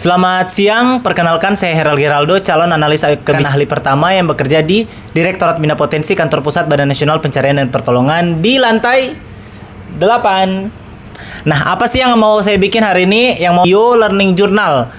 Selamat siang, perkenalkan saya Heral Geraldo, calon analis keuangan ahli pertama yang bekerja di Direktorat Bina Potensi Kantor Pusat Badan Nasional Pencarian dan Pertolongan di lantai 8. Nah, apa sih yang mau saya bikin hari ini? Yang mau learning journal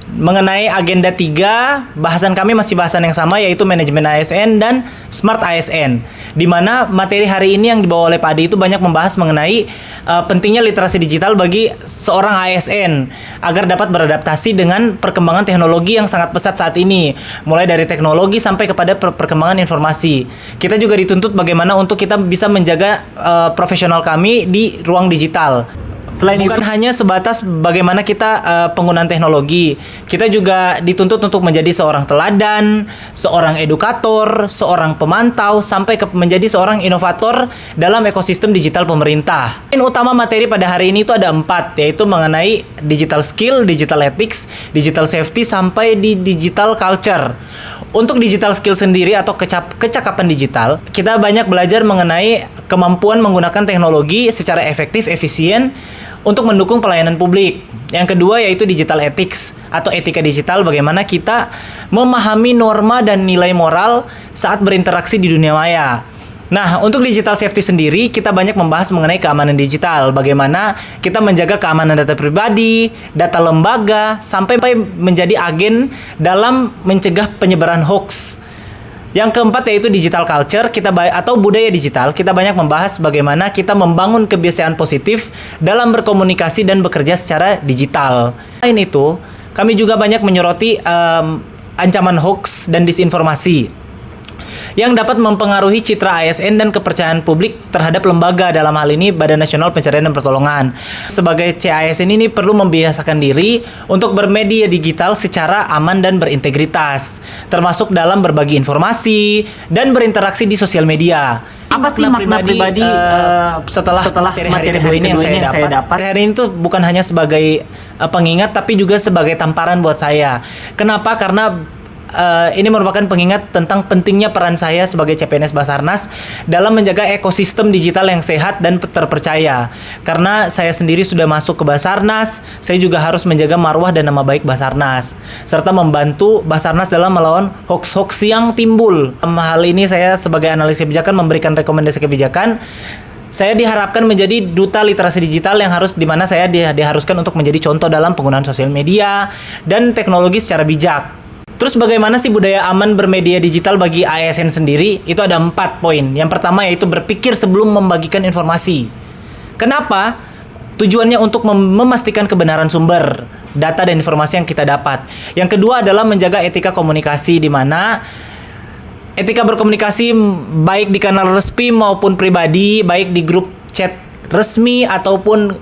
mengenai agenda 3, bahasan kami masih bahasan yang sama, yaitu manajemen ASN dan smart ASN, di mana materi hari ini yang dibawa oleh Pak Adi itu banyak membahas mengenai pentingnya literasi digital bagi seorang ASN agar dapat beradaptasi dengan perkembangan teknologi yang sangat pesat saat ini, mulai dari teknologi sampai kepada perkembangan informasi. Kita juga dituntut bagaimana untuk kita bisa menjaga profesional kami di ruang digital. Selain bukan hanya sebatas bagaimana kita penggunaan teknologi, kita juga dituntut untuk menjadi seorang teladan, seorang edukator, seorang pemantau, sampai menjadi seorang inovator dalam ekosistem digital pemerintah. Poin utama materi pada hari ini itu ada 4, yaitu mengenai digital skill, digital ethics, digital safety, sampai di digital culture. Untuk digital skill sendiri atau kecakapan digital, kita banyak belajar mengenai kemampuan menggunakan teknologi secara efektif, efisien untuk mendukung pelayanan publik. Yang kedua yaitu digital ethics atau etika digital, bagaimana kita memahami norma dan nilai moral saat berinteraksi di dunia maya. Nah, untuk digital safety sendiri, kita banyak membahas mengenai keamanan digital. Bagaimana kita menjaga keamanan data pribadi, data lembaga, sampai menjadi agen dalam mencegah penyebaran hoax. Yang keempat yaitu digital culture, atau budaya digital. Kita banyak membahas bagaimana kita membangun kebiasaan positif dalam berkomunikasi dan bekerja secara digital. Selain itu, kami juga banyak menyoroti ancaman hoax dan disinformasi yang dapat mempengaruhi citra ASN dan kepercayaan publik terhadap lembaga, dalam hal ini Badan Nasional Pencarian dan Pertolongan. Sebagai CASN ini perlu membiasakan diri untuk bermedia digital secara aman dan berintegritas, termasuk dalam berbagi informasi dan berinteraksi di sosial media. Apa sih makna pribadi setelah materi hari ini yang saya dapat? Hari ini tuh bukan hanya sebagai pengingat, tapi juga sebagai tamparan buat saya. Kenapa? Karena ini merupakan pengingat tentang pentingnya peran saya sebagai CPNS Basarnas dalam menjaga ekosistem digital yang sehat dan terpercaya. Karena saya sendiri sudah masuk ke Basarnas, saya juga harus menjaga marwah dan nama baik Basarnas, serta membantu Basarnas dalam melawan hoax-hoax yang timbul. Hal ini saya sebagai analis kebijakan memberikan rekomendasi kebijakan. Saya diharapkan menjadi duta literasi digital yang dimana saya diharuskan untuk menjadi contoh dalam penggunaan sosial media dan teknologi secara bijak. Terus bagaimana sih budaya aman bermedia digital bagi ASN sendiri? Itu ada 4 poin. Yang pertama yaitu berpikir sebelum membagikan informasi. Kenapa? Tujuannya untuk memastikan kebenaran sumber data dan informasi yang kita dapat. Yang kedua adalah menjaga etika komunikasi, di mana etika berkomunikasi baik di kanal resmi maupun pribadi, baik di grup chat resmi ataupun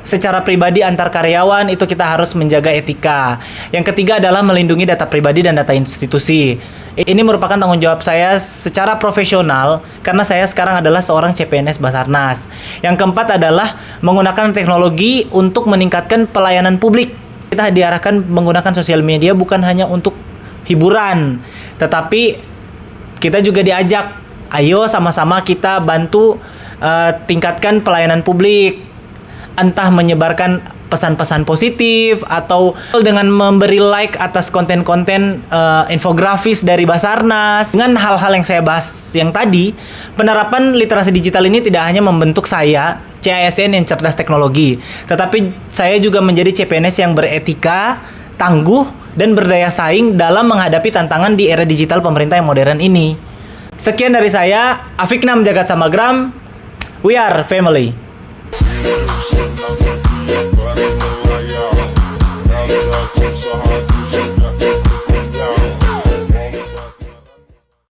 secara pribadi antar karyawan, itu kita harus menjaga etika. Yang ketiga adalah melindungi data pribadi dan data institusi. Ini merupakan tanggung jawab saya secara profesional karena saya sekarang adalah seorang CPNS Basarnas. Yang keempat adalah menggunakan teknologi untuk meningkatkan pelayanan publik. Kita diarahkan menggunakan sosial media bukan hanya untuk hiburan, tetapi kita juga diajak, ayo sama-sama kita bantu tingkatkan pelayanan publik. Entah menyebarkan pesan-pesan positif atau dengan memberi like atas konten-konten infografis dari Basarnas. Dengan hal-hal yang saya bahas yang tadi, penerapan literasi digital ini tidak hanya membentuk saya, CASN yang cerdas teknologi, tetapi saya juga menjadi CPNS yang beretika, tangguh, dan berdaya saing dalam menghadapi tantangan di era digital pemerintah yang modern ini. Sekian dari saya, Afiknam Jagat Samagram. We are family. Music.